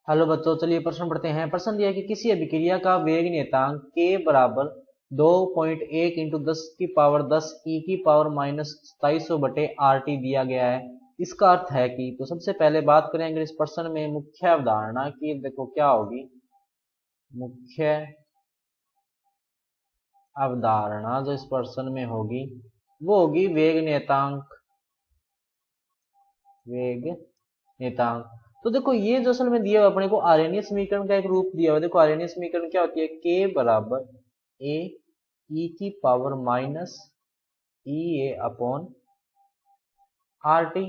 Hello बच्चों, चलिए प्रश्न पढ़ते हैं। प्रश्न दिया है कि किसी अभिक्रिया का वेग नियतांक k बराबर 2.1 इंटू 10 की पावर 10 e की पावर माइनस 2700 बटे RT दिया गया है। इसका अर्थ है कि, तो सबसे पहले बात करेंगे इस प्रश्न में मुख्य अवधारणा की। देखो क्या होगी मुख्य अवधारणा जो इस प्रश्न में होगी वो होगी वेग नियतांक। तो देखो ये जो असल में दिया हुआ अपने को आर्यनीय समीकरण का एक रूप दिया हुआ। देखो आर्यनीय समीकरण क्या होती है, k बराबर a e की पावर माइनस ई ए अपॉन आर टी।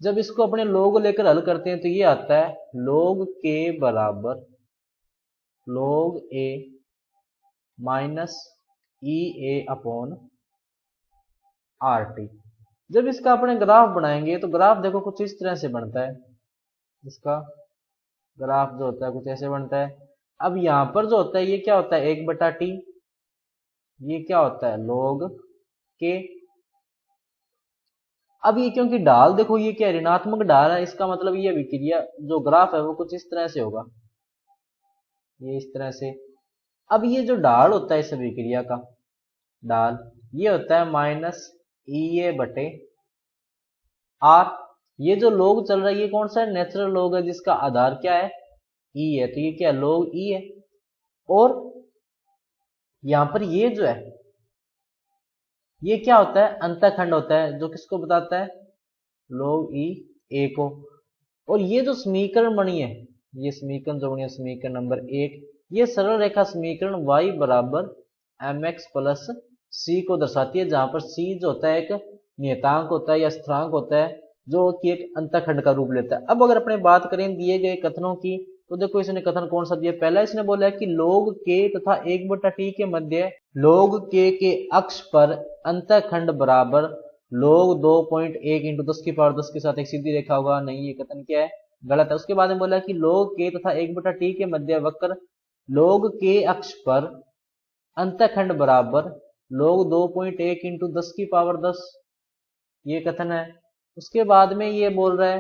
जब इसको अपने log लेकर हल करते हैं तो ये आता है log k बराबर log a minus E A upon R T. जब इसका अपने ग्राफ बनाएंगे तो ग्राफ देखो कुछ इस तरह से बनता है। इसका ग्राफ जो होता है कुछ ऐसे बनता है। अब यहां पर जो होता है ये क्या होता है 1/t, ये क्या होता है log k। अब ये क्योंकि ढाल देखो ये क्या ऋणात्मक ढाल है, इसका मतलब ये अभिक्रिया जो ग्राफ है वो कुछ इस तरह से होगा, ये इस तरह से। अब ये जो ढाल होता है इस अभिक्रिया का ढाल ये होता है माइनस ई ए बटे आर। ये जो लोग चल रहा है ये कौन सा है, नेचुरल लोग है जिसका आधार क्या है ई है, तो ये क्या लोग ई है। और यहां पर ये जो है ये क्या होता है अंतःखंड होता है, जो किसको बताता है लोग ई ए को। और ये जो समीकरण बनी है, ये समीकरण जो बनी है समीकरण नंबर 1, ये सरल रेखा समीकरण y बराबर mx प्लस सी को दर्शाती है, जहां पर c जो होता है एक नियतांक होता है या स्थिरांक होता है जो कि एक अंतःखंड का रूप लेता है। अब अगर अपने बात करें दिए गए कथनों की, तो देखो इसने कथन कौन सा दिया। पहला इसने बोला है कि log k तथा 1/t के मध्य log k के अक्ष पर अंतःखंड बराबर log 2.1 इंटू 10 की पावर 10 के साथ एक सीधी रेखा होगा। नहीं, ये कथन क्या है, गलत है। उसके बाद में बोला कि log k तथा 1/t के मध्य वक्र log k अक्ष पर अंतःखंड बराबर log 2.1 इंटू 10 की पावर 10, ये कथन है। उसके बाद में ये बोल रहा है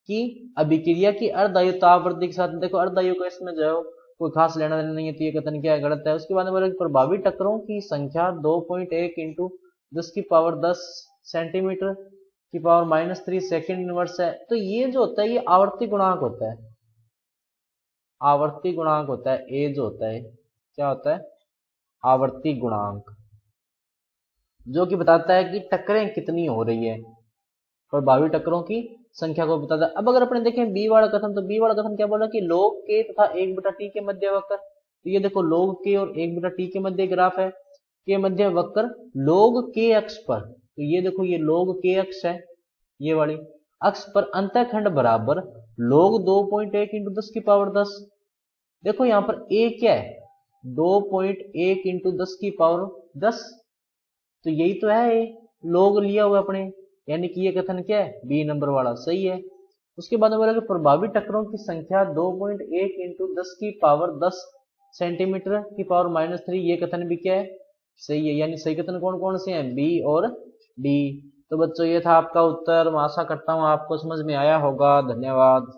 कि अभिक्रिया की अर्धायुतावर्ती के साथ, देखो अर्धायु का इसमें जो है कोई खास लेना देना नहीं है, तो ये कथन क्या है, गलत है। उसके बाद में बोला कि प्रभावी टक्करों की संख्या 2.1 इंटू 10 की पावर 10 सेंटीमीटर की पावर माइनस 3 सेकेंड इनवर्स है। तो ये जो होता है ये आवर्ती गुणांक होता है, आवर्ती गुणांक होता है। ए जो होता है क्या होता है आवर्ती गुणांक, जो कि बताता है कि टक्करें कितनी हो रही है, प्रभावी टक्करों की संख्या को बताता है। अब अगर अपने देखें बी वाला कथन, तो बी वाला कथन क्या बोला कि log k तथा 1/t के मध्य वक्र। तो ये देखो log k और 1/t के मध्य ग्राफ है, के मध्य वक्र log k अक्ष पर। तो ये देखो ये log k अक्ष है, ये वाली अक्ष पर अंतःखंड बराबर log 2.1 इंटू 10 की पावर 10। देखो यहां पर a क्या है 2.1 इंटू 10 की पावर 10, तो यही तो है ये log लिया हुआ अपने, यानी कि ये कथन क्या है बी नंबर वाला सही है। उसके बाद में बोला कि प्रभावी टक्करों की संख्या 2.1 इंटू 10 की पावर 10 सेंटीमीटर की पावर माइनस 3, ये कथन भी क्या है सही है। यानी सही कथन कौन कौन से हैं बी और डी। तो बच्चों ये था आपका उत्तर। मैं आशा करता हूं आपको समझ में आया होगा। धन्यवाद।